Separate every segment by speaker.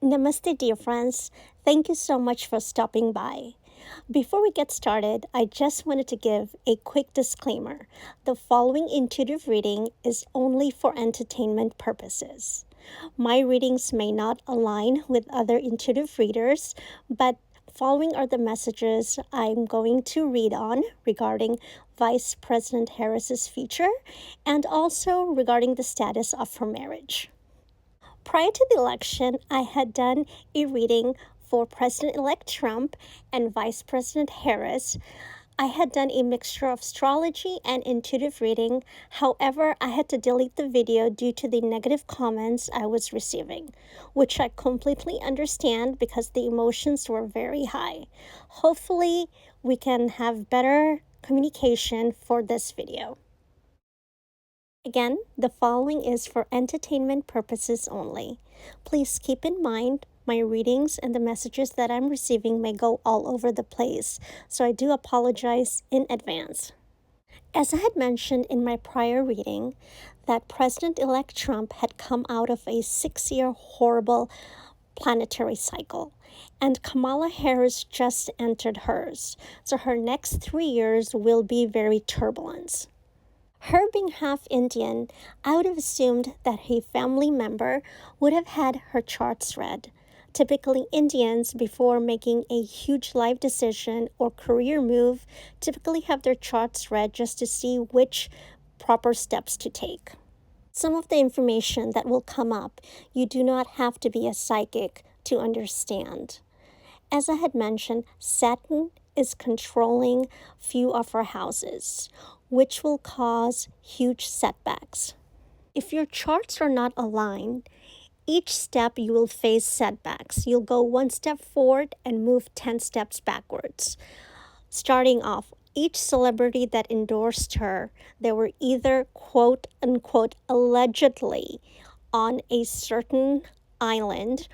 Speaker 1: Namaste, dear friends. Thank you so much for stopping by. Before we get started, I just wanted to give a quick disclaimer. The following intuitive reading is only for entertainment purposes. My readings may not align with other intuitive readers, but following are the messages I'm going to read on regarding Vice President Harris's future and also regarding the status of her marriage. Prior to the election, I had done a reading for President-elect Trump and Vice President Harris. I had done a mixture of astrology and intuitive reading. However, I had to delete the video due to the negative comments I was receiving, which I completely understand because the emotions were very high. Hopefully, we can have better communication for this video. Again, the following is for entertainment purposes only. Please keep in mind my readings and the messages that I'm receiving may go all over the place, so I do apologize in advance. As I had mentioned in my prior reading, that President-elect Trump had come out of a 6-year horrible planetary cycle, and Kamala Harris just entered hers, so her next 3 years will be very turbulent. Her being half Indian, I would have assumed that a family member would have had her charts read. Typically, Indians, before making a huge life decision or career move, typically have their charts read just to see which proper steps to take. Some of the information that will come up, you do not have to be a psychic to understand. As I had mentioned, Saturn is controlling few of our houses, which will cause huge setbacks. If your charts are not aligned, each step you will face setbacks. You'll go 1 step forward and move 10 steps backwards. Starting off, each celebrity that endorsed her, they were either quote unquote allegedly on a certain island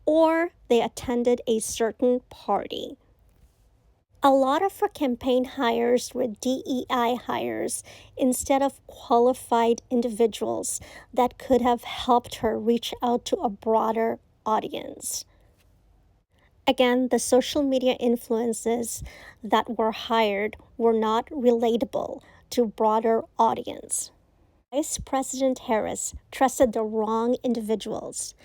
Speaker 1: or they attended a certain party. A lot of her campaign hires were DEI hires instead of qualified individuals that could have helped her reach out to a broader audience. Again, the social media influences that were hired were not relatable to a broader audience. Vice President Harris trusted the wrong individuals.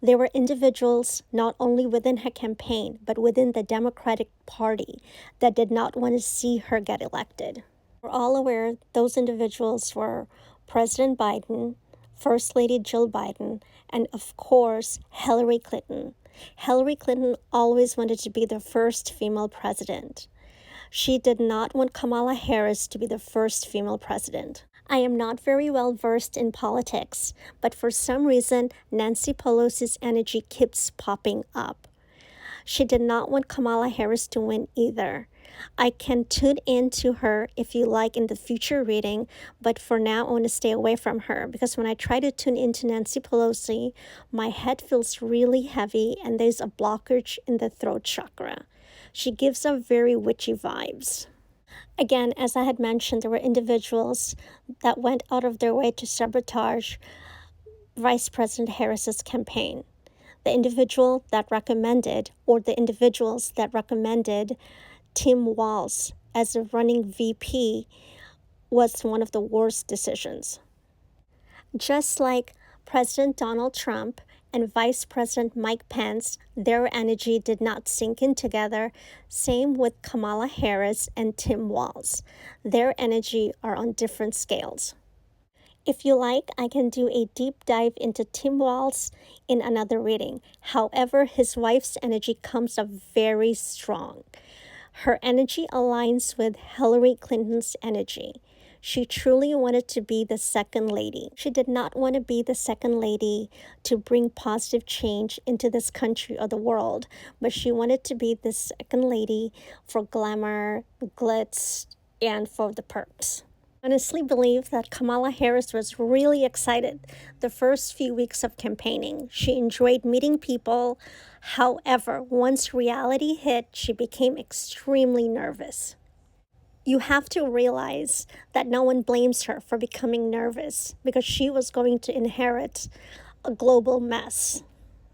Speaker 1: There were individuals not only within her campaign, but within the Democratic Party that did not want to see her get elected. We're all aware those individuals were President Biden, First Lady Jill Biden, and of course, Hillary Clinton. Hillary Clinton always wanted to be the first female president. She did not want Kamala Harris to be the first female president. I am not very well versed in politics, but for some reason, Nancy Pelosi's energy keeps popping up. She did not want Kamala Harris to win either. I can tune into her if you like in the future reading, but for now I want to stay away from her because when I try to tune into Nancy Pelosi, my head feels really heavy and there's a blockage in the throat chakra. She gives off very witchy vibes. Again, as I had mentioned, there were individuals that went out of their way to sabotage Vice President Harris's campaign. The individual that recommended, or the individuals that recommended Tim Walz as a running VP was one of the worst decisions. Just like President Donald Trump and Vice President Mike Pence, their energy did not sync in together. Same with Kamala Harris and Tim Walz. Their energy are on different scales. If you like, I can do a deep dive into Tim Walz in another reading. However, his wife's energy comes up very strong. Her energy aligns with Hillary Clinton's energy. She truly wanted to be the second lady. She did not want to be the second lady to bring positive change into this country or the world, but she wanted to be the second lady for glamour, glitz, and for the perks. I honestly believe that Kamala Harris was really excited the first few weeks of campaigning. She enjoyed meeting people. However, once reality hit, she became extremely nervous. You have to realize that no one blames her for becoming nervous because she was going to inherit a global mess.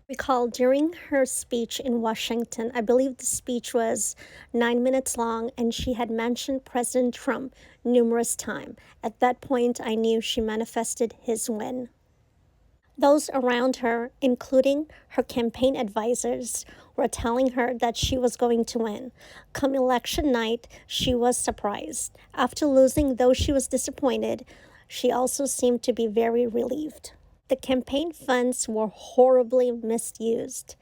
Speaker 1: Recall during her speech in Washington, I believe the speech was 9 minutes long, and she had mentioned President Trump numerous times. At that point, I knew she manifested his win. Those around her, including her campaign advisors, were telling her that she was going to win. Come election night, she was surprised. After losing, though she was disappointed, she also seemed to be very relieved. The campaign funds were horribly misused.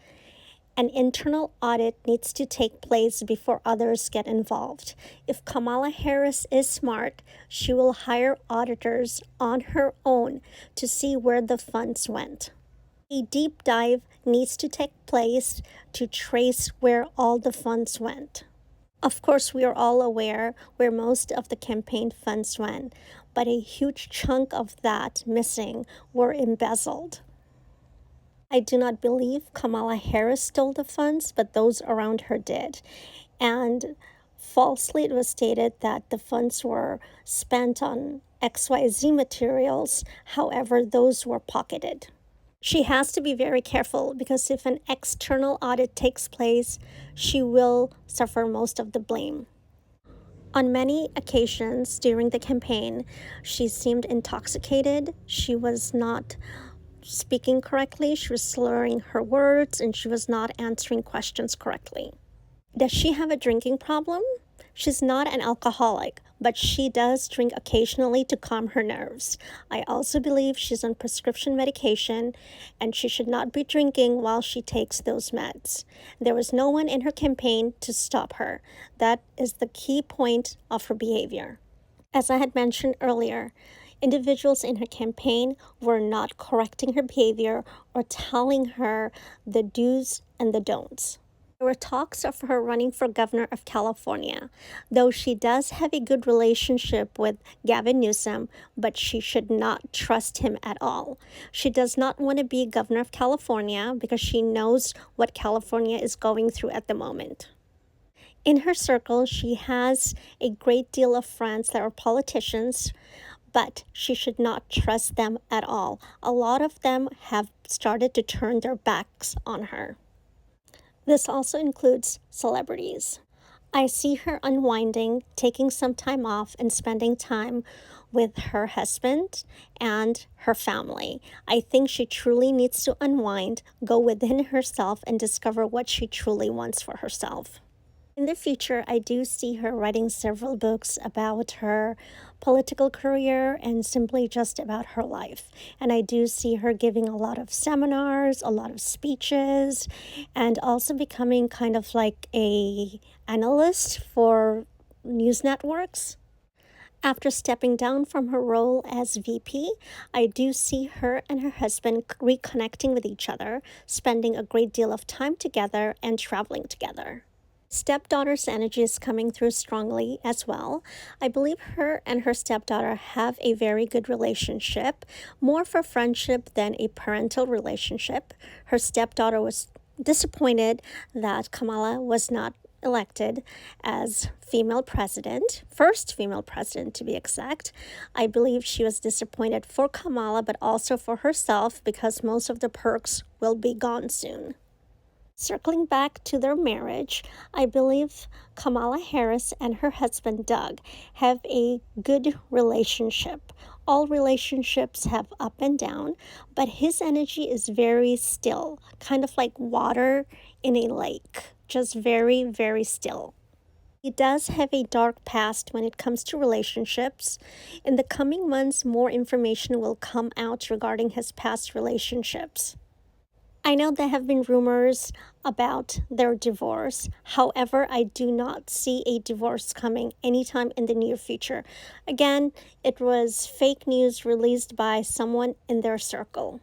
Speaker 1: An internal audit needs to take place before others get involved. If Kamala Harris is smart, she will hire auditors on her own to see where the funds went. A deep dive needs to take place to trace where all the funds went. Of course, we are all aware where most of the campaign funds went, but a huge chunk of that missing were embezzled. I do not believe Kamala Harris stole the funds, but those around her did. And falsely, it was stated that the funds were spent on XYZ materials. However, those were pocketed. She has to be very careful because if an external audit takes place, she will suffer most of the blame. On many occasions during the campaign, she seemed intoxicated. She was not speaking correctly, she was slurring her words, and she was not answering questions correctly. Does she have a drinking problem? She's not an alcoholic, but she does drink occasionally to calm her nerves. I also believe she's on prescription medication, and she should not be drinking while she takes those meds. There was no one in her campaign to stop her. That is the key point of her behavior. As I had mentioned earlier, individuals in her campaign were not correcting her behavior or telling her the do's and the don'ts. There were talks of her running for governor of California, though she does have a good relationship with Gavin Newsom, but she should not trust him at all. She does not want to be governor of California because she knows what California is going through at the moment. In her circle, she has a great deal of friends that are politicians, but she should not trust them at all. A lot of them have started to turn their backs on her. This also includes celebrities. I see her unwinding, taking some time off, and spending time with her husband and her family. I think she truly needs to unwind, go within herself, and discover what she truly wants for herself. In the future, I do see her writing several books about her political career and simply just about her life. And I do see her giving a lot of seminars, a lot of speeches, and also becoming kind of like a analyst for news networks. After stepping down from her role as VP, I do see her and her husband reconnecting with each other, spending a great deal of time together and traveling together. Stepdaughter's energy is coming through strongly as well. I believe her and her stepdaughter have a very good relationship, more for friendship than a parental relationship. Her stepdaughter was disappointed that Kamala was not elected as female president, first female president to be exact. I believe she was disappointed for Kamala, but also for herself because most of the perks will be gone soon. Circling back to their marriage, I believe Kamala Harris and her husband Doug have a good relationship. All relationships have up and down, but his energy is very still, kind of like water in a lake, just very, very still. He does have a dark past when it comes to relationships. In the coming months, more information will come out regarding his past relationships. I know there have been rumors about their divorce. However, I do not see a divorce coming anytime in the near future. Again, it was fake news released by someone in their circle.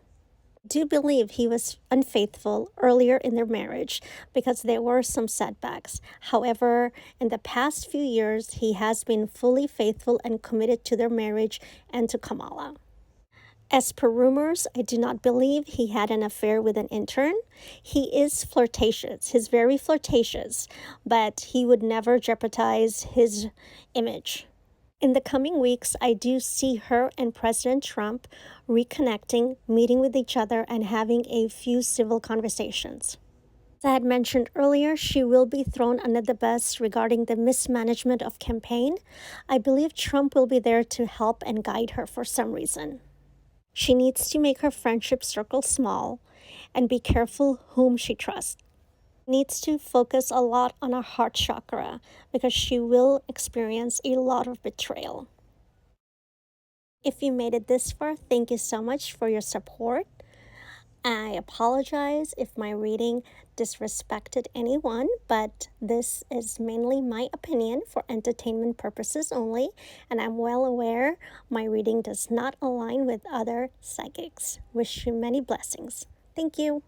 Speaker 1: I do believe he was unfaithful earlier in their marriage because there were some setbacks. However, in the past few years, he has been fully faithful and committed to their marriage and to Kamala. As per rumors, I do not believe he had an affair with an intern. He is flirtatious. He's very flirtatious, but he would never jeopardize his image. In the coming weeks, I do see her and President Trump reconnecting, meeting with each other, and having a few civil conversations. As I had mentioned earlier, she will be thrown under the bus regarding the mismanagement of campaign. I believe Trump will be there to help and guide her for some reason. She needs to make her friendship circle small and be careful whom she trusts. Needs to focus a lot on her heart chakra because she will experience a lot of betrayal. If you made it this far, thank you so much for your support. I apologize if my reading disrespected anyone, but this is mainly my opinion for entertainment purposes only, and I'm well aware my reading does not align with other psychics. Wish you many blessings. Thank you.